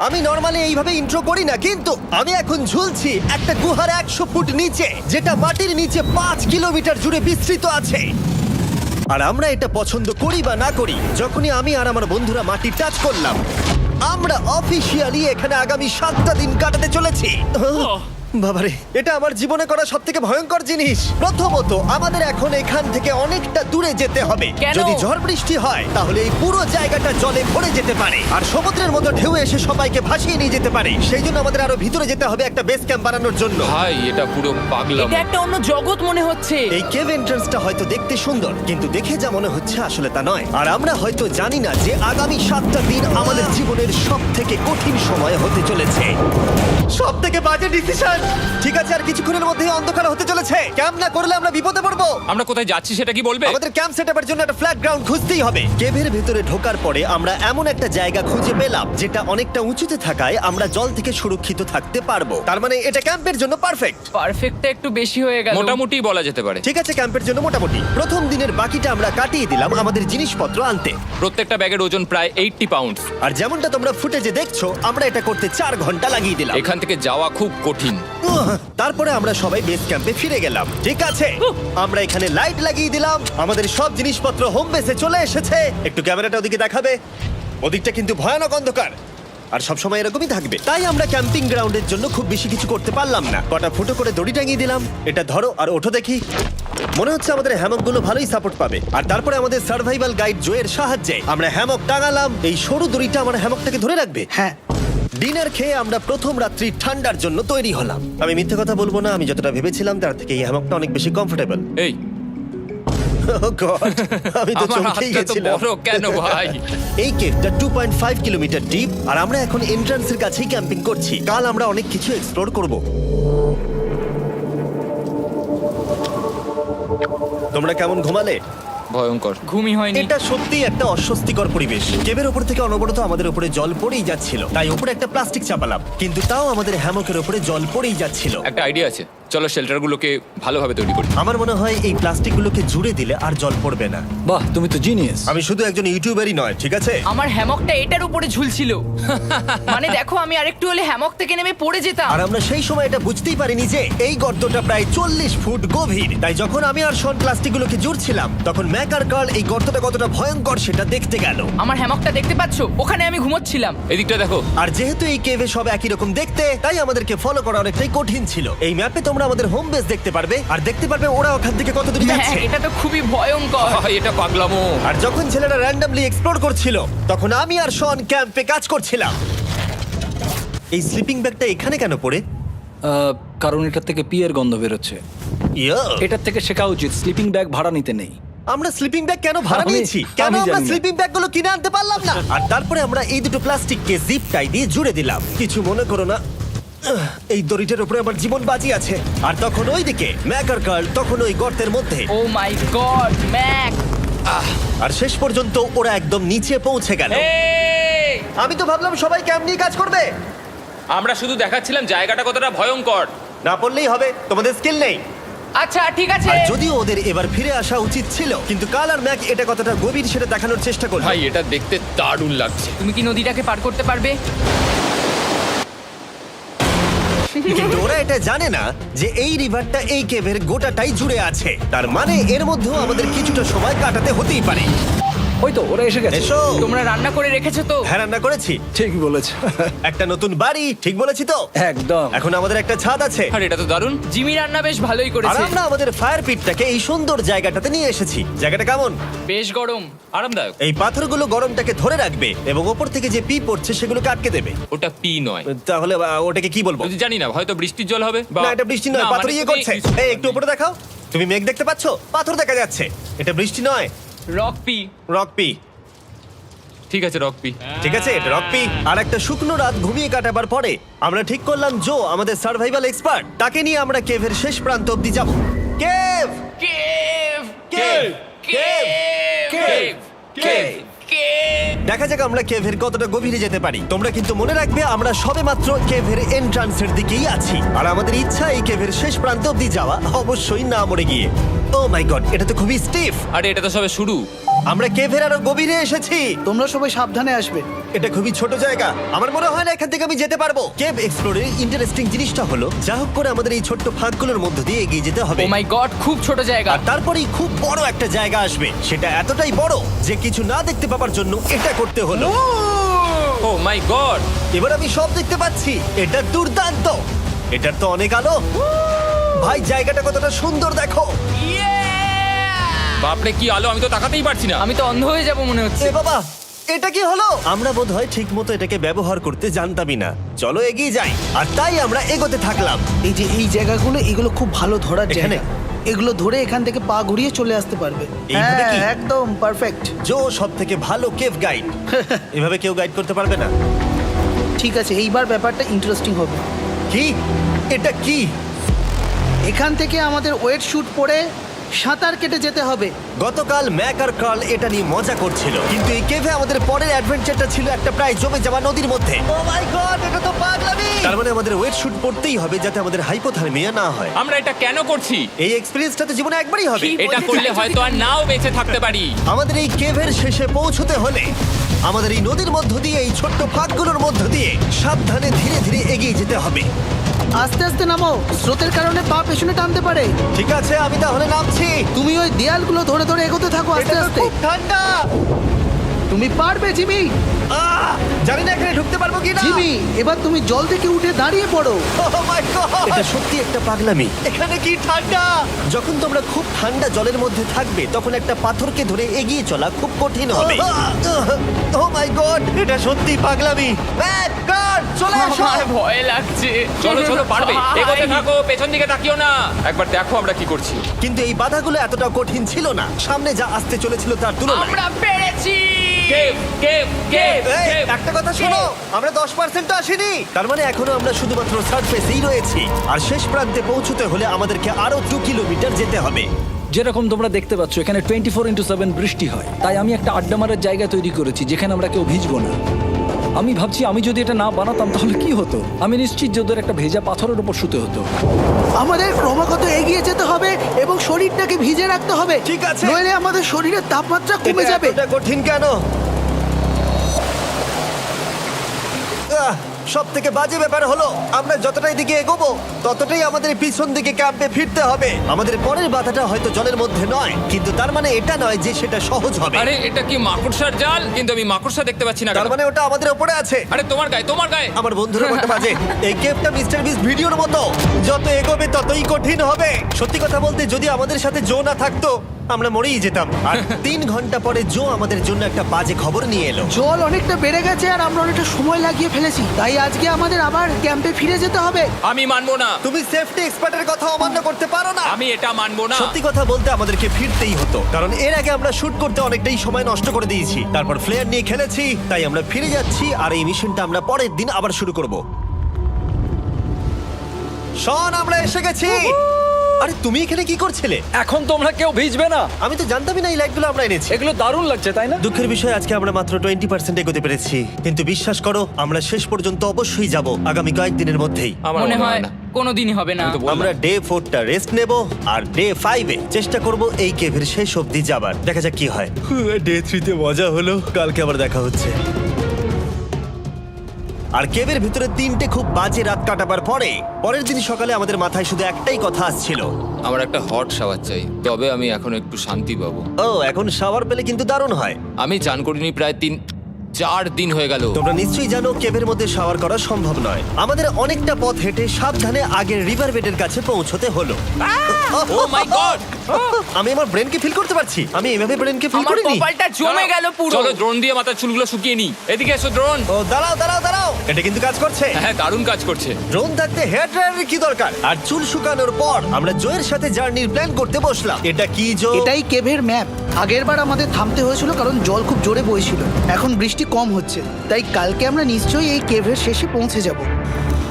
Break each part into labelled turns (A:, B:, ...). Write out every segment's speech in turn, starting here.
A: আমি নর্মালি এইভাবে ইন্ট্রো করি না, কিন্তু আমি এখন ঝুলছি একটা গুহার 100 ফুট নিচে, যেটা মাটির নিচে 5 কিলোমিটার জুড়ে বিস্তৃত আছে। আর আমরা এটা পছন্দ করি বা না করি, যখনই আমি আর আমার বন্ধুরা মাটি টাচ করলাম, আমরা অফিসিয়ালি এখানে আগামী 7টা দিন কাটাতে চলেছি। বাবারে, এটা আমার জীবনে করা সবথেকে ভয়ঙ্কর জিনিস। প্রথমত, আমাদের এখন এখান থেকে অনেকটা দূরে যেতে হবে।
B: কেন?
A: যদি ঝড় বৃষ্টি হয় তাহলে এই পুরো জায়গাটা জলে ভরে যেতে পারে, আর সমুদ্রের মতো ঢেউ এসে সবাইকে ভাসিয়ে নিয়ে যেতে পারে। সেই জন্য আমাদের আরো ভিতরে যেতে হবে একটা বেস ক্যাম্প বানানোর জন্য।
C: ভাই এটা পুরো পাগলাম।
B: এটা একটা অন্য জগৎ মনে হচ্ছে।
A: এই কেভ এন্ট্রান্সটা হয়তো দেখতে সুন্দর, কিন্তু দেখে যা মনে হচ্ছে আসলে তা নয়। আর আমরা হয়তো জানি না যে আগামী 7টা দিন আমাদের জীবনের সব থেকে কঠিন সময় হতে চলেছে। সব থেকে বাজে ডিসিশন। ঠিক আছে, আর কিছুক্ষণের মধ্যেই অন্ধকার হতে চলেছে। ক্যাম্প না করলে আমরা বিপদে পড়বো।
C: আমরা কোথায় যাচ্ছি সেটা কি বলবে?
A: আমাদের ক্যাম্প সেটআপের জন্য একটা ফ্ল্যাট গ্রাউন্ড খুঁজতেই হবে। কেভের ভেতরে ঢোকার পরে আমরা এমন একটা জায়গা খুঁজে পেলাম যেটা অনেকটা উঁচুতে থাকায় আমরা জল থেকে সুরক্ষিত থাকতে পারবো। তার মানে এটা ক্যাম্পের জন্য পারফেক্ট।
B: পারফেক্টটা একটু বেশি হয়ে গেল।
C: মোটামুটি বলা যেতে পারে।
A: ঠিক আছে, ক্যাম্পের জন্য মোটামুটি। প্রথম দিনের বাকিটা আমরা কাটিয়ে দিলাম আমাদের জিনিসপত্র আনতে।
C: প্রত্যেকটা ব্যাগের ওজন প্রায় 80 পাউন্ড।
A: আর যেমনটা তোমরা ফুটেজে দেখছো, আমরা এটা করতে 4 ঘন্টা লাগিয়ে দিলাম।
C: এখান থেকে যাওয়া খুব কঠিন।
A: তারপরে আমরা সবাই বেস ক্যাম্পে ফিরে গেলাম। ঠিক আছে, আমরা এখানে লাইট লাগিয়ে দিলাম। আমাদের সব জিনিসপত্র হোম বেসে চলে এসেছে। একটু ক্যামেরাটা ওদিকে দেখাবে? ওদিকটা কিন্তু ভয়ানক অন্ধকার, আর সবসময় এরকমই থাকবে। তাই আমরা ক্যাম্পিং গ্রাউন্ডের জন্য খুব বেশি কিছু করতে পারলাম না। কটা ফুটো করে দড়ি টাঙিয়ে দিলাম। এটা ধরো আর ওঠো দেখি। মনে হচ্ছে আমাদের হ্যামকগুলো ভালোই সাপোর্ট পাবে। আর তারপরে আমাদের সার্ভাইভাল গাইড জোয়ের সাহায্যে আমরা হ্যামক টাঙালাম। এই সরু দড়িটা আমার হ্যামকটাকে ধরে রাখবে।
D: হ্যাঁ,
A: ডিনার খেয়ে আমরা প্রথম রাত্রি ঠান্ডার জন্য তৈরি হলাম। আমি মিথ্যে কথা বলবো না, আমি যতটা ভেবেছিলাম তার থেকে এই হ্যামকটা অনেক বেশি কমফোর্টেবল।
C: এই
A: আমি তো
C: আমার
A: চমকেই
C: হাতটা তো
A: গেছিলাম।
C: বড় কেন ভাই?
A: এই কেভটা 2.5 কিলোমিটার ডিপ, আর আমরা এখন এন্ট্রান্সের কাছেই ক্যাম্পিং করছি। কাল আমরা অনেক কিছু এক্সপ্লোর করব। তোমরা কেমন ঘুমালে?
C: ভয়ঙ্কর।
B: ঘুমই হয়নি।
A: এটা সত্যি একটা অস্বস্তিকর পরিবেশ। কেবের ওপর থেকে অনবরত আমাদের উপরে জল পড়েই যাচ্ছিল, তাই উপরে একটা প্লাস্টিক চাপালাম, কিন্তু তাও আমাদের হ্যামকের উপরে জল পড়েই যাচ্ছিল।
C: একটা আইডিয়া আছে, চলো শেল্টারগুলোকে ভালোভাবে তৈরি করি।
A: আমার মনে হয় এই প্লাস্টিকগুলোকে জুড়ে দিলে আর জল পড়বে না।
D: বাহ, তুমি তো জিনিয়াস।
A: আমি শুধু একজন ইউটিউবারই নয়, ঠিক আছে?
B: আমার হ্যামকটা এটার উপরে ঝুলছিল। মানে দেখো, আমি আরেকটু হলে হ্যামক থেকে নেমে পড়ে যেতাম।
A: আর আমরা সেই সময় এটা বুঝতেই পারিনি যে এই গর্তটা প্রায় 40 ফুট গভীর। তাই যখন আমি আর শন প্লাস্টিকগুলোকে জুড়ছিলাম, তখন ম্যাক আর কার্ল এই গর্তটা কতটা ভয়ঙ্কর সেটা দেখতে গেল।
B: আমার হ্যামকটা দেখতে পাচ্ছো? ওখানে আমি ঘুমোচ্ছিলাম।
C: এদিকটা দেখো।
A: আর যেহেতু এই কেভে সব একই রকম দেখতে, তাই আমাদেরকে ফলো করা অনেকটাই কঠিন ছিল। এই ম্যাপে তোমরা আমাদের হোম বেস দেখতে পারবে, আর দেখতে পারবে ওরা ওখান থেকে কত দূরে
B: হ্যাঁ,
A: যাচ্ছে।
B: এটা তো খুবই ভয়ঙ্কর।
C: ভাই এটা পাগলামো।
A: আর যখন ছেলেরা র্যান্ডমলি এক্সপ্লোর করছিল, তখন আমি আর শন ক্যাম্পে কাজ করছিলাম। এই স্লিপিং ব্যাগটা এখানে কেন পড়ে?
D: কারণ এটার থেকে পিয়ের গন্ধ বেরোচ্ছে।
A: ইয়া,
D: এটার থেকে শেখা উচিত স্লিপিং ব্যাগ ভাড়া নিতে নেই।
A: আমরা স্লিপিং ব্যাগ কেন ভাড়া
D: আমি-
A: নিয়েছি? কেন
D: আমি
A: আমরা
D: জানি না।
A: স্লিপিং ব্যাগগুলো কিনে আনতে পারলাম না? আর তারপরে আমরা এই দুটো প্লাস্টিককে জিপ টাই দিয়ে জুড়ে দিলাম। কিছু মনে করো না, এই দড়িটার উপরে আমার জীবন বাজি আছে। আর তখন ওইদিকে ম্যাক আর কার্ল তখন ওই গর্তের মধ্যে।
B: ও মাই গড, ম্যাক!
A: আর শেষ পর্যন্ত ওরা একদম নিচে পৌঁছে গেল।
C: এই!
A: আমি তো ভাবলাম সবাই ক্যাম্প নিয়ে কাজ করবে।
C: আমরা শুধু দেখাচ্ছিলাম জায়গাটা কতটা ভয়ঙ্কর।
A: না পড়লেই হবে, তোমাদের স্কিল নেই।
B: আচ্ছা ঠিক আছে।
A: আর যদিও ওদের এবার ফিরে আসা উচিত ছিল, কিন্তু কাল আর ম্যাক এটা কতটা গভীর সেটা দেখানোর চেষ্টা করলো।
C: ভাই এটা দেখতে দারুণ লাগছে।
B: তুমি কি নদীটাকে পার করতে পারবে?
A: কিন্তু ওরা এটা জানে না যে এই রিভারটা এই কেভের গোটাটাই জুড়ে আছে। তার মানে এর মধ্যেও আমাদের কিছুটা সময় কাটাতে হতেই পারে।
D: ওই তো ওরা এসে গেছে।
A: এসো।
B: তোমরা রান্না করে রেখেছো তো?
A: হ্যাঁ, রান্না করেছি।
D: ঠিক বলেছ।
A: একটা নতুন বাড়ি, ঠিক বলেছি তো?
D: একদম।
A: এখন আমাদের একটা ছাদ আছে।
C: আর এটা তো দারুণ।
B: জিমি রান্না বেশ ভালোই
A: আর
B: করেছে।
A: আমরা আমাদের ফায়ার পিটটাকে এই সুন্দর জায়গাটাতে নিয়ে এসেছি। জায়গাটা কেমন?
B: বেশ গরম।
C: আরামদায়ক।
A: এই পাথরগুলো গরমটাকে ধরে রাখবে এবং ওপর থেকে যে পি পড়ছে সেগুলোকে আটকে দেবে।
C: ওটা পি নয়।
A: তাহলে ওটাকে কি বলবো?
C: যদি জানি না, হয়তো বৃষ্টির জল হবে।
A: না, এটা বৃষ্টি নয়, পাথর
C: মানে
A: ইয়ে
C: তুমি
A: করছে। এই একটু উপরে দেখাও। তুমি মেঘ দেখতে পাচ্ছো? পাথর দেখা যাচ্ছে। এটা বৃষ্টি নয়,
B: রক পি।
A: Rock P.
C: ঠিক আছে, রক পি।
A: ঠিক আছে, এটা রক পি। আর একটা শুকনো রাত ঘুমিয়ে কাটাবার পরে আমরা ঠিক করলাম জো আমাদের সার্ভাইভাল এক্সপার্ট, তাকে নিয়ে আমরা কেভের শেষ প্রান্ত অব্দি যাব। Cave,
B: cave!
A: Cave, cave,
B: cave!
A: Cave. দেখা যাক আমরা কেভের কতটা গভীরে যেতে পারি। তোমরা কিন্তু মনে রাখবে আমরা সবেমাত্র কেভের এন্ট্রান্সের দিকেই আছি, আর আমাদের ইচ্ছা এই কেভের শেষ প্রান্ত অব্দি যাওয়া, অবশ্যই না মরে গিয়ে। ও মাই গড, এটা তো খুবই স্টিফ।
C: আরে এটা তো সবে শুরু।
A: আমরা কেভের আরো গভীরে এসেছি।
E: তোমরা সবাই সাবধানে আসবে।
A: এটা খুবই ছোট জায়গা, আমার মনে হয় না এখান থেকে আমি যেতে পারবো। কেভ এক্সপ্লোরের ইন্টারেস্টিং জিনিসটা হলো যা হোক করে আমাদের এই ছোট্ট ফাঁকগুলোর মধ্য দিয়ে এগিয়ে যেতে হবে।
B: ও মাই গড, খুব ছোট জায়গা।
A: আর তারপরেই খুব বড় একটা জায়গা আসবে, সেটা এতটাই বড় যে কিছু না দেখতে পাওয়ার জন্য এটা করতে হলো।
C: ও মাই গড!
A: এবার আমি সব দেখতে পাচ্ছি, এটা দুর্দান্ত। এটার তো অনেক আলো। ভাই জায়গাটা কতটা সুন্দর দেখো।
C: বাপরে কি আলো, আমি তো তাকাতেই পারছি না।
B: আমি তো অন্ধ হয়ে যাব মনে হচ্ছে।
A: এ বাবা, এটা কি হলো? আমরা বোধহয় ঠিক মতো এটাকে ব্যবহার করতে জানতামই না। চলো এগিয়ে যাই। আর তাই আমরা এগোতে থাকলাম।
E: এই যে এই জায়গাগুলো, এগুলো খুব ভালো ধরার
A: এখানে?
E: জায়গা। এগুলো ধরে এখান থেকে পা ঘুরিয়ে চলে আসতে পারবে।
A: এইভাবে কি?
E: একদম পারফেক্ট।
A: জো সব থেকে ভালো কেভ গাইড। এভাবে কেউ গাইড করতে পারবে না।
E: ঠিক আছে, এইবার ব্যাপারটা ইন্টারেস্টিং হবে।
A: কি? এটা কি?
E: এখান থেকে আমাদের ওয়েট শুট পরে সাঁতার কেটে যেতে হবে।
A: গতকাল ম্যাক আর কার্ল এটা নিয়ে মজা করছিল, কিন্তু এই কেভে আমাদের পরের অ্যাডভেঞ্চারটা ছিল একটা প্রায় জমে যাওয়া নদীর মধ্যে। ও মাই গড, এটা তো পাগলামি! তার মানে আমাদের ওয়েট শুট পড়তেই হবে যাতে আমাদের হাইপোথার্মিয়া না হয়।
C: আমরা এটা কেন করছি?
A: এই এক্সপেরিয়েন্সটা তো জীবনে একবারই হবে।
B: কি?
C: এটা করলে হয়তো আর নাও বেঁচে থাকতে পারি।
A: আমাদের এই কেভের শেষে পৌঁছতে হলে আমাদের এই নদীর মধ্য দিয়ে, এই ছোট্ট ফাঁকগুলোর মধ্য দিয়ে সাবধানে ধীরে ধীরে এগিয়ে যেতে হবে।
E: আস্তে আস্তে নামো, স্রোতের কারণে পা পেছনে টানতে পারে।
A: ঠিক আছে, আমি তাহলে নামছি।
E: তুমি ওই দেয়ালগুলো ধরে ধরে এগোতে থাকো আস্তে
A: এটা তো
E: আস্তে।
A: খুব ঠান্ডা।
E: তুমি পারবে জিমি।
A: জানি না এখানে ঢুকতে পারবো কিনা।
E: জিমি, এবার তুমি জল থেকে উঠে দাঁড়িয়ে পড়ো।
A: Oh my God! এটা সত্যি একটা পাগলামি। এখানে কি ঠান্ডা! যখন তোমরা খুব ঠান্ডা জলের মধ্যে থাকবে তখন একটা পাথরকে ধরে এগিয়ে চলা খুব কঠিন হবে। ও মাই গড, এটা সত্যি পাগলামি। ব্যাক গার্ড, চলে এসো।
B: আমার ভয় লাগছে।
C: চলো চলো, পারবে।
B: ভাই।
C: এগোতে থাকো, পেছন দিকে তাকিও না। একবার দেখো আমরা কি করছি।
A: কিন্তু এই বাধাগুলো এতটা কঠিন ছিল না সামনে যা আসতে চলেছিল তার তুলনায়।
B: আমরা পেরেছি।
C: কেভ কেভ কেভ
A: এই,
C: কেভ।
A: একটা কথা শোনো, আমরা 10% আসিনি। তার মানে এখনো আমরা শুধুমাত্র সার্ফেসেই রয়েছি, আর শেষ প্রান্তে পৌঁছতে হলে আমাদেরকে আরো 2 কিলোমিটার যেতে হবে।
D: যেরকম তোমরা দেখতে পাচ্ছ এখানে 24/7 বৃষ্টি হয়, তাই আমি একটা আড্ডা মারার জায়গা তৈরি করেছি যেখানে আমরা কেউ ভিজবো না। আমি ভাবছি আমি যদি এটা না বানাতাম তাহলে কি হতো। আমি নিশ্চিত যে ওদের একটা ভেজা পাথরের উপর শুতে হতো।
E: আমাদের ক্রমাগত এগিয়ে যেতে হবে এবং শরীরটাকে ভিজে রাখতে হবে।
A: ঠিক আছে।
E: নইলে আমাদের শরীরের তাপমাত্রা কমে
A: এটা
E: যাবে।
A: এতটা কঠিন কেন? সব থেকে বাজে ব্যাপার হলো আমরা যতটাই দিকে এগোবো ততটাই আমাদের পিছন দিকে ক্যাম্পে ফিরতে হবে। আমাদের পরের বাধাটা হয়তো জলের মধ্যে নয়, কিন্তু তার মানে এটা নয় যে সেটা সহজ হবে।
C: আরে এটা কি মাকড়সার জাল? কিন্তু আমি মাকড়সা দেখতে পাচ্ছি না।
A: তার
C: কেন?
A: মানে ওটা আমাদের উপরে আছে।
C: আরে তোমার গায়ে, তোমার গায়ে।
A: আমার বন্ধুরা বলতে বাজে। এই কেভটা মিস্টার বিস্ট ভিডিওর মতো, যত এগোবে ততই কঠিন হবে। সত্যি কথা বলতে যদি আমাদের সাথে জো না থাকতো আমরা মরেই যেতাম। আর 3 ঘন্টা পরে জো আমাদের জন্য একটা বাজে খবর নিয়ে এলো।
E: জল অনেকটা বেড়ে গেছে আর আমরা অনেকটা সময় লাগিয়ে ফেলেছি, তাই আজকে আমাদের আবার ক্যাম্পে ফিরে যেতে হবে।
C: আমি মানবো না।
A: তুমি সেফটি এক্সপার্টের কথা অমান্য করতে পারো না।
C: আমি এটা মানবো না।
A: সত্যি কথা বলতে আমাদেরকে ফিরতেই হতো, কারণ এর আগে আমরা শুট করতে অনেকটাই সময় নষ্ট করে দিয়েছি। তারপর ফ্লেয়ার নিয়ে খেলেছি, তাই আমরা ফিরে যাচ্ছি আর এই মিশনটা আমরা পরের দিন আবার শুরু করব। শন, আমরা এসে গেছি। আরে তুমি এখানে কি করছিলে?
D: এখন তোমরা কেউ ভিজবে না।
A: আমি তো জানতামই না এই লাইটগুলো আমরা এনেছি।
D: এগুলো দারুণ লাগছে তাই না?
A: দুঃখের বিষয় আজকে আমরা মাত্র 20% এগোতে পেরেছি, কিন্তু বিশ্বাস করো আমরা শেষ পর্যন্ত অবশ্যই যাব আগামী কয়েকদিনের মধ্যেই।
C: আমার
B: মনে হয়
C: না।
B: কোনোদিনই হবে না।
C: আমি তো বললাম।
A: আমরা ডে 4টা রেস্ট নেব আর ডে 5-এ চেষ্টা করব এই কেভের শেষ অবধি যাবার। দেখা যাক কি হয়। ডে 3-তে মজা হলো, কালকে আবার দেখা হচ্ছে। আর কেভের ভিতরে 3টে খুব বাজে রাত কাটাবার পরে পরের দিন সকালে আমাদের মাথায় শুধু একটাই কথা আসছিল।
C: আমার একটা হট শাওয়ার চাই, তবে আমি এখন একটু শান্তি পাবো।
A: ও, এখন শাওয়ার পেলে কিন্তু দারুণ হয়।
C: আমি চান করিনি প্রায় 3-4 দিন হয়ে গেল।
A: তোমরা নিশ্চয়ই জানো কেভের মধ্যে শাওয়ার করা সম্ভব নয়। আমাদের অনেকটা পথ হেঁটে সাবধানে আগের রিভার বেডের কাছে পৌঁছতে হলো।
C: ও মাই গড!
A: আমি আমার ব্রেনকে ফিল করতে পারছি। আমি এভাবে ব্রেনকে ফিল
B: আমার
A: করিনি।
B: কপালটা জমে গেল পুরো।
C: চলো ড্রোন দিয়ে মাথার চুলগুলো শুকিয়ে নি। এদিকে এসো ড্রোন।
A: ও দাঁড়াও দাঁড়াও দাঁড়াও, এটা কিন্তু কাজ করছে।
C: হ্যাঁ, দারুণ কাজ করছে।
A: ড্রোন থাকতে হেয়ার ড্রায়ারের কি দরকার? আর চুল শুকানোর পর আমরা জয়ের সাথে জার্নির প্ল্যান করতে বসলাম। এটা কি জো?
E: এটাই কেভের ম্যাপ। আগেরবার আমাদের থামতে হয়েছিল কারণ জল খুব জোরে বইছিল। এখন বৃষ্টি কম হচ্ছে, তাই কালকে আমরা নিশ্চয়ই এই কেভের শেষে পৌঁছে যাব।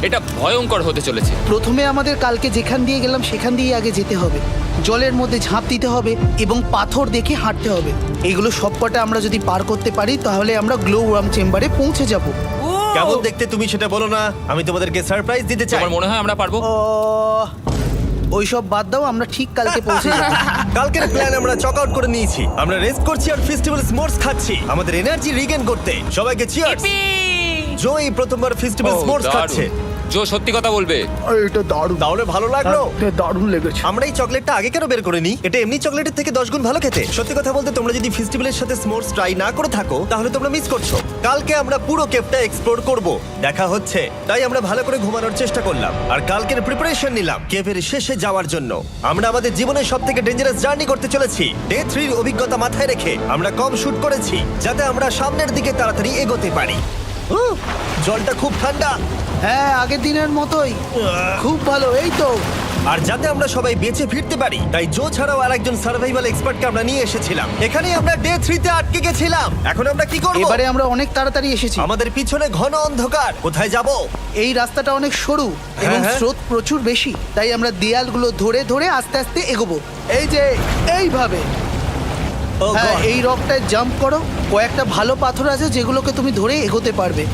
C: এটা ভয়ঙ্কর হতে চলেছে।
E: প্রথমে আমাদের কালকে যেখান দিয়ে গেলাম সেখান দিয়ে আগে যেতে হবে। জলের মধ্যে ঝাঁপ দিতে হবে এবং পাথর দেখে হাঁটতে হবে। এগুলো সবকটা আমরা যদি পার করতে পারি তাহলে আমরা গ্লো ওয়ার্ম চেম্বারে পৌঁছে যাব।
A: কেমন দেখতে তুমি সেটা বলো না, আমি তোমাদেরকে সারপ্রাইজ দিতে চাই।
C: তোমার মনে হয় আমরা পারবো?
E: ওইসব বাদ দাও, আমরা ঠিক কালকে পৌঁছে যাবো।
A: কালকের প্ল্যান আমরা চক আউট করে নিয়েছি। আমরা রেস্ট করছি আর ফেস্টিভ্যাল স্মোর্স খাচ্ছি আমাদের এনার্জি রিগেন করতে। সবাইকে চিয়ার্স।
B: Yippee!
A: জো এই প্রথমবার ফেস্টিভ্যাল
C: ও,
A: স্মোর্স
C: দারুণ।
A: খাচ্ছে।
C: জো সত্যি কথা বলবে।
E: এটা দারুণ,
A: তাহলে ভালো লাগলো?
E: দারুণ লেগেছে।
A: আমরা এই চকলেটটা আগে কেন বের করিনি? এটা এমনি চকলেটের থেকে 10 গুণ ভালো খেতে। সত্যি কথা বলতে তোমরা যদি ফেস্টিভ্যালের সাথে স্মোর্স ট্রাই না করে থাকো তাহলে তোমরা মিস করছো। কালকে আমরা পুরো কেভটা এক্সপ্লোর করব, দেখা হচ্ছে। তাই আমরা ভালো করে ঘুমানোর চেষ্টা করলাম আর কালকের প্রিপারেশন নিলাম কেভের শেষে যাওয়ার জন্য। আমরা আমাদের জীবনের সবথেকে ডেঞ্জারাস জার্নি করতে চলেছি। ডে 3 এর অভিজ্ঞতা মাথায় রেখে আমরা কম শুট করেছি যাতে আমরা সামনের দিকে তাড়াতাড়ি এগোতে পারি। উহ, জলটা খুব ঠান্ডা।
E: হ্যাঁ, আগের দিনের মতোই খুব ভালো। এই তো
A: আর যাতে আমরা সবাই বেঁচে ফিরতে পারি তাই জো ছাড়াও আরেকজন সার্ভাইভাল এক্সপার্টকে আমরা নিয়ে এসেছিলাম। এখানেই আমরা ডে 3 তে আটকে গেছিলাম। এখন আমরা কি করব?
E: এবারে আমরা অনেক তাড়াতাড়ি এসেছি।
A: আমাদের পিছনে ঘন অন্ধকার। কোথায় যাব?
E: এই রাস্তাটা অনেক সরু এবং
A: হ্যাঁ।
E: স্রোত প্রচুর বেশি, তাই আমরা দেয়ালগুলো ধরে ধরে আস্তে আস্তে এগোবো। এই যে এইভাবে।
A: ও
E: হ্যাঁ,
A: God!
E: এই রকটায় জাম্প করো। কয়েকটা ভালো পাথর আছে যেগুলোকে তুমি ধরে এগোতে পারবে।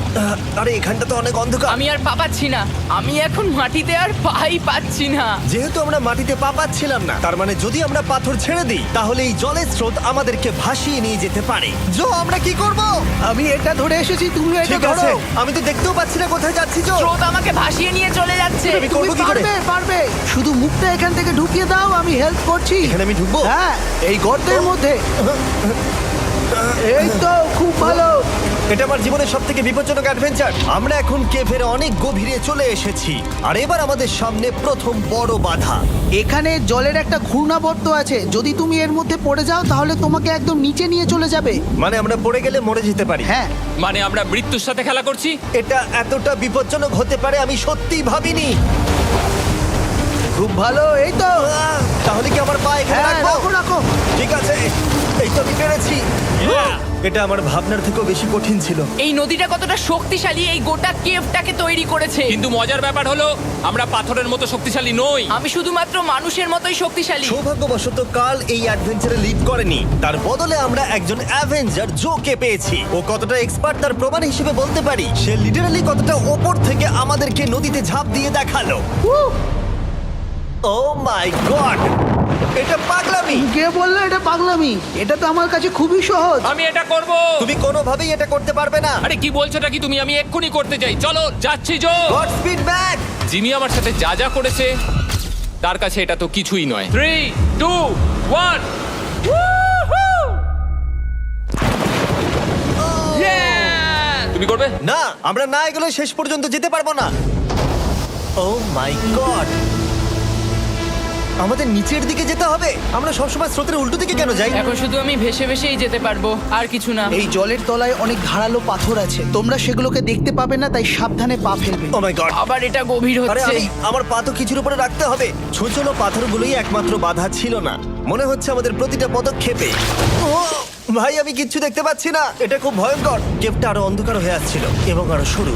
A: আরে এখানটা তো অনেক অন্ধকার।
B: আমি আর পা পাচ্ছি না, আমি এখন মাটিতে আর পাই পাচ্ছি না।
A: যেহেতু আমরা মাটিতে পা পাচ্ছিলাম না তার মানে যদি আমরা পাথর ছেড়ে দিই তাহলে এই জলের স্রোত আমাদেরকে ভাসিয়ে নিয়ে যেতে পারে। জো আমরা কি করব?
E: আমি এটা ধরে এসেছি, তুমি এটা
A: ঠিক আছে,
E: ধরো।
A: আমি তো দেখতেও পাচ্ছি না কোথায় যাচ্ছি। জো
B: স্রোত আমাকে ভাসিয়ে নিয়ে চলে যাচ্ছে।
A: আমি
E: তুমি
A: করবো কি করে?
E: পারবে, পারবে। শুধু মুখটা এখান থেকে ঢুকিয়ে দাও, আমি হেল্প করছি।
A: এখানে আমি ঢুকবো?
E: হ্যাঁ, এই গর্তের মধ্যে। এই তো খুব ভালো।
A: এটা আমার জীবনের সবথেকে বিপজ্জনক অ্যাডভেঞ্চার। আমরা এখন কেভের অনেক গভীরে চলে এসেছি আর এবার আমাদের সামনে প্রথম বড় বাধা।
E: এখানে জলের একটা ঘূর্ণাবর্ত আছে, যদি তুমি এর মধ্যে পড়ে যাও তাহলে তোমাকে একদম নিচে নিয়ে চলে যাবে।
A: মানে আমরা পড়ে গেলে মরে যেতে পারি।
E: হ্যাঁ,
C: মানে আমরা মৃত্যুর সাথে খেলা করছি।
A: এটা এতটা বিপজ্জনক হতে পারে আমি সত্যিই ভাবিনি।
E: খুব ভালো। এই তো।
A: তাহলে কি আমার পা এখানে
E: হ্যাঁ,
A: রাখবো?
E: রাখো রাখো।
A: ঠিক আছে, এই তো আমি পেরেছি। এটা আমার ভাবনার থেকেও বেশি কঠিন ছিল।
B: এই নদীটা কতটা শক্তিশালী এই গোটা কেভটাকে তৈরি করেছে।
C: কিন্তু মজার ব্যাপার হলো আমরা পাথরের মতো শক্তিশালী নই।
B: আমি শুধুমাত্র মানুষের মতোই শক্তিশালী।
A: সৌভাগ্যবশত কাল এই অ্যাডভেঞ্চারে লিড করেনি, তার বদলে আমরা একজন অ্যাভেঞ্জার জোকে পেয়েছি। ও কতটা এক্সপার্ট তার প্রমাণ হিসেবে বলতে পারি। সে লিটারালি কতটা ওপর থেকে আমাদেরকে নদীতে ঝাঁপ দিয়ে দেখালো। ও মাই গড, এটা পাগলামি।
E: কে বললো এটা পাগলামি? এটা তো আমার কাছে খুবই সহজ।
C: আমি এটা করব।
A: তুমি কোনোভাবেই এটা করতে পারবে না।
C: আরে কি বলছোটা কি তুমি? আমি এক্ষুনি করতে চাই। চলো যাচ্ছি Joe.
A: Godspeed back.
C: Jimmy আমার সাথে যা যা করেছে তার কাছে এটা তো কিছুই নয়। 3, 2, 1। তুমি করবে?
A: না, আমরা না এগুলো শেষ পর্যন্ত যেতে পারবো না। ও মাই গড, আমাদের নিচের দিকে যেতে হবে। আমরা সবসময় স্রোতের উল্টো দিকে কেন যাই?
B: এখন শুধু আমি ভেসে ভেসেই যেতে পারবো, আর কিছু না।
E: এই জলের তলায় অনেক ধারালো পাথর আছে, তোমরা সেগুলোকে দেখতে পাবে না, তাই সাবধানে পা ফেলবে।
A: ও মাই গড,
B: আবার এটা গভীর
A: আরে
B: হচ্ছে।
A: আমার পা তো কিছুর উপরে রাখতে হবে। ছোট পাথরগুলোই একমাত্র বাধা ছিল না, মনে হচ্ছে আমাদের প্রতিটা পদক্ষেপে। ও ভাই, আমি কিচ্ছু দেখতে পাচ্ছি না। এটা খুব ভয়ঙ্কর। কেভটা আরো অন্ধকার হয়ে আসছিল এবং আরো সরু।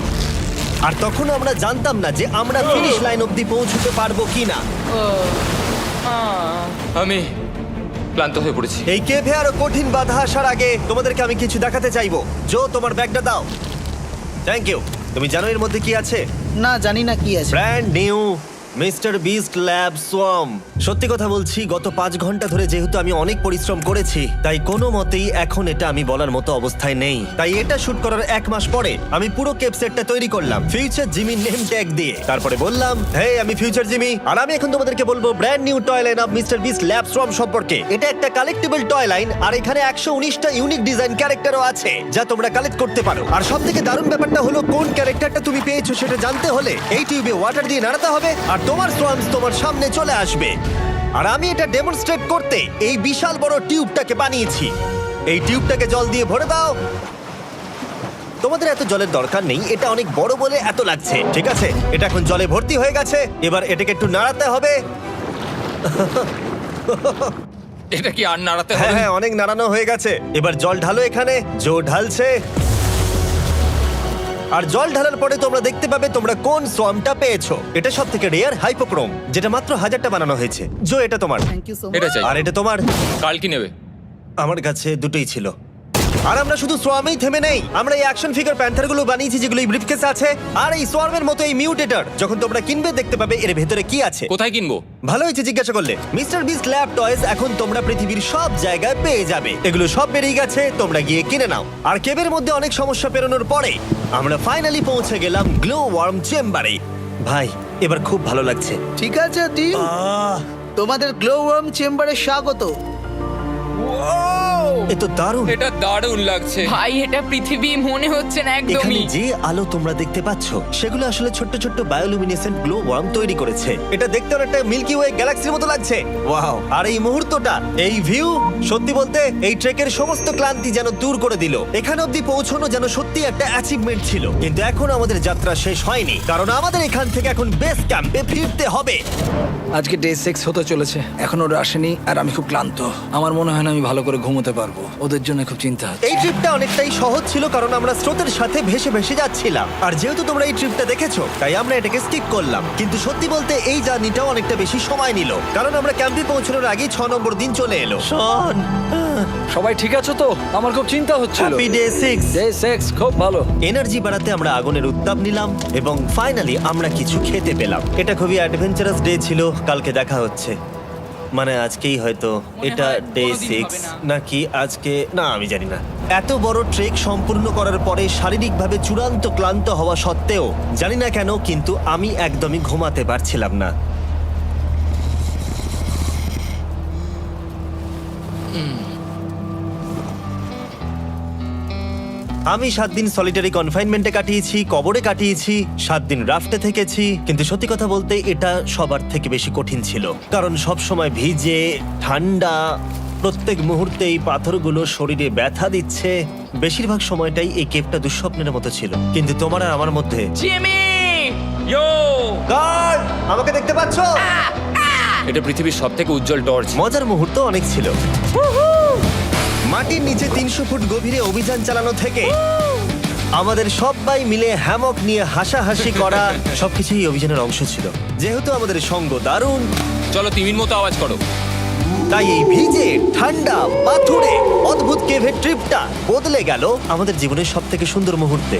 A: আর তখন আমরা জানতাম না যে আমরা ফিনিশ লাইন অবধি পৌঁছতে পারবো কিনা।
C: আমি ক্লান্ত হয়ে পড়েছি।
A: এই কেভে আরো কঠিন বাধা আসার আগে তোমাদেরকে আমি কিছু দেখাতে চাইবো। জো, তোমার ব্যাগটা দাও। Thank you. তুমি জানো এর মধ্যে কি আছে?
E: না, জানি না কি আছে।
A: Brand new mister beast lab swamp. সত্যি কথা বলছি, গত 5 ঘন্টা ধরে যেহেতু আমি অনেক পরিশ্রম করেছি তাই কোনো মতেই এখন এটা আমি বলার মতো অবস্থায় নেই। তাই এটা শুট করার 1 মাস পরে আমি পুরো কেপ সেটটা তৈরি করলাম ফিউচার জিমি নেম ট্যাগ দিয়ে। তারপরে বললাম, হে আমি ফিউচার জিমি আর আমি এখন তোমাদেরকে বলবো brand new toy line of mister beast lab swamp সম্পর্কে। এটা একটা কালেক্টেবল টয় লাইন আর এখানে 119টা ইউনিক ডিজাইন ক্যারেক্টারও আছে যা তোমরা কালেক্ট করতে পারো। আর সবথেকে দারুণ ব্যাপারটা হলো কোন ক্যারেক্টারটা তুমি পেয়েছো সেটা জানতে হলে এই টিউবে ওয়াটার দিয়ে নাড়াতে হবে আর তোমার সোয়ামস তোমার সামনে চলে আসবে। আর আমি এটা ডেমনস্ট্রেট করতে এই বিশাল বড় টিউবটাকে বানিয়েছি। এই টিউবটাকে জল দিয়ে ভরে দাও। তোমাদের এত জলের দরকার নেই, এটা অনেক বড় বলে এত লাগছে। ঠিক আছে, এটা এখন জলে ভর্তি হয়ে গেছে। এবার এটাকে একটু নাড়াতে হবে।
C: এটা কি আর নাড়াতে
A: হ্যাঁ
C: হবে?
A: হ্যাঁ, অনেক নাড়ানো হয়ে গেছে। এবার জল ঢালো এখানে। জো ঢালছে। আর জল ঢালার পরে তোমরা দেখতে পাবে তোমরা কোন সোয়ামটা পেয়েছো। এটা সব থেকে রেয়ার হাইপোক্রোম, যেটা মাত্র 1000টা বানানো হয়েছে। জো, এটা তোমার।
E: থ্যাংক ইউ সো
C: এটা চাই।
A: আর এটা তোমার।
C: কাল কি নেবে?
A: আমার কাছে দুটোই ছিল। আর আমরা শুধু সোয়ামেই থেমে নেই, আমরা এই অ্যাকশন ফিগার প্যান্থারগুলো বানিয়েছি যেগুলো এই ব্রিফকেসে আছে, আর এই সোয়ার্মের মতো এই মিউটেটর। যখন তোমরা কিনবে দেখতে পাবে এর ভেতরে কি আছে।
C: কোথায় কিনবো?
A: ভালো হয়েছে জিজ্ঞাসা করলে। মিস্টার বিস্ট ল্যাব টয়েস এখন তোমরা পৃথিবীর সব জায়গায় পেয়ে যাবে। এগুলো সব বেরিয়ে গেছে, তোমরা গিয়ে কিনে নাও। আর কেবের মধ্যে অনেক সমস্যা পেরোনোর পরে আমরা ফাইনালি পৌঁছে গেলাম গ্লো ওয়ার্ম চেম্বারে। ভাই এবার খুব ভালো লাগছে।
E: ঠিক আছে টিম, তোমাদের গ্লো ওয়ার্ম চেম্বারে স্বাগত।
A: এ তো দারুণ।
C: এটা দারুণ লাগছে।
B: ভাই এটা পৃথিবী মনে হচ্ছে না
A: এখানে
B: একদমই।
A: যে আলো তোমরা দেখতে পাচ্ছ সেগুলো আসলে ছোট্ট ছোট্ট বায়োলুমিনেসেন্ট গ্লো ওয়ার্ম তৈরি করেছে। এটা দেখতে অনেকটা মিল্কি ওয়ে গ্যালাক্সির মতো লাগছে। ওয়াও! আর এই মুহূর্তটা, এই ভিউ, সত্যি বলতে এই ট্রেকের সমস্ত ক্লান্তি যেন দূর করে দিল। এখানে অবধি পৌঁছানো যেন সত্যি একটা অ্যাচিভমেন্ট ছিল। কিন্তু এখন আমাদের যাত্রা শেষ হয়নি, কারণ আমাদের এখান থেকে এখন বেস ক্যাম্পে ফিরতে হবে।
D: আজকে ডে 6 হতে চলেছে, এখনো ওরা আসেনি আর আমি খুব ক্লান্ত। আমার মনে হয় না আমি ভালো করে ঘুমোতে পারবো, ওদের জন্য খুব চিন্তা হচ্ছে।
A: এই ট্রিপটা অনেকটাই সহজ ছিল কারণ আমরা স্রোতের সাথে ভেসে ভেসে যাচ্ছিলাম। আর যেহেতু তোমরা এই ট্রিপটা দেখেছো তাই আমরা এটাকে স্কিপ করলাম। কিন্তু সত্যি বলতে এই জার্নিটাও অনেকটা বেশি সময় নিল, কারণ আমরা ক্যাম্পে পৌঁছানোর আগেই 6 নম্বর দিন চলে এলো। শন,
D: সবাই ঠিক আছে তো? আমার খুব চিন্তা হচ্ছিল।
A: Happy day 6।
D: ডে 6 খুব ভালো।
A: এনার্জি বাড়াতে আমরা আগুনের উত্তাপ নিলাম এবং ফাইনালি আমরা কিছু খেতে পেলাম। এটা খুবই অ্যাডভেঞ্চারাস ডে ছিল। কালকে দেখা হচ্ছে, মানে আজকেই হয়তো। এটা
B: হয়
A: ডে
B: কোনোদিন
A: 6
B: হবে না।
A: নাকি আজকে, না আমি জানি না। এত বড় ট্রেক সম্পূর্ণ করার পরে শারীরিকভাবে চূড়ান্ত ক্লান্ত হওয়া সত্ত্বেও জানি না কেন কিন্তু আমি একদমই ঘুমাতে পারছিলাম না। আমি 7 দিন সলিটারি কনফাইনমেন্টে কাটিয়েছি, কবরে কাটিয়েছি, 7 দিন রাফটে থেকেছি। কিন্তু সত্যি কথা বলতে এটা সবার থেকে বেশি কঠিন ছিল, কারণ সব সময় ভিজে, ঠান্ডা, প্রত্যেক মুহূর্তে এই পাথরগুলো শরীরে ব্যথা দিচ্ছে। বেশিরভাগ সময়টাই এই কেপটা দুঃস্বপ্নের মতো ছিল। কিন্তু তোমার আর আমার মধ্যে
B: জিমি!
C: ইয়ো!
A: গার্ড, আমাকে দেখতে পাচ্ছো?
C: এটা পৃথিবীর সবথেকে উজ্জ্বল টর্চ।
A: মজার মুহূর্ত অনেক ছিল। মাটির নিচে 300 ফুট গভীরে অভিযান চালানো থেকে আমাদের সবাই মিলে হ্যামক নিয়ে হাসাহাসি করা সবকিছুই অভিযানের অংশ ছিল। যেহেতু আমাদের সঙ্গ দারুণ,
C: চলো তিমির মতো আওয়াজ করো।
A: তাই এই ভিজে, ঠান্ডা, পাথুরে অদ্ভুত কেভের ট্রিপটা বদলে গেল আমাদের জীবনের সব থেকে সুন্দর মুহূর্তে।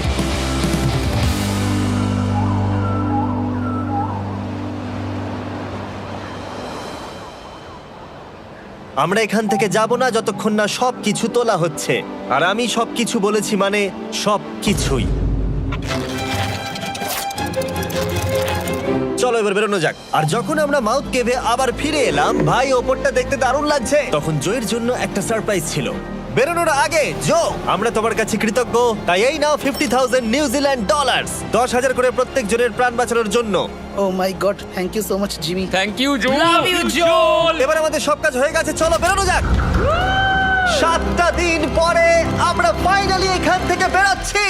A: আমরা এখান থেকে যাব না যতক্ষণ না সবকিছু তোলা হচ্ছে। আর আমি সবকিছু বলেছি মানে সবকিছুই। চলো এবার বেরোনো যাক। আর যখন আমরা মাউথ কেভে আবার ফিরে এলাম, ভাই ওপরটা দেখতে দারুণ লাগছে। তখন জোয়ের জন্য একটা সারপ্রাইজ ছিল। বেরোনোর আগে জো, আমরা তোমার কাছে কৃতজ্ঞ। তাই এই নাও $50,000 নিউজিল্যান্ড ডলার, 10,000 করে প্রত্যেক জনের প্রাণ বাঁচানোর জন্য।
E: Oh my God, thank you so much Jimmy.
C: Thank you Joe.
B: Love you, Joel!
A: এবার আমাদের সব কাজ হয়ে গেছে, চলো বেরোনো যাক। 7টা দিন পরে আমরা ফাইনালি এখান থেকে বেরোচ্ছি।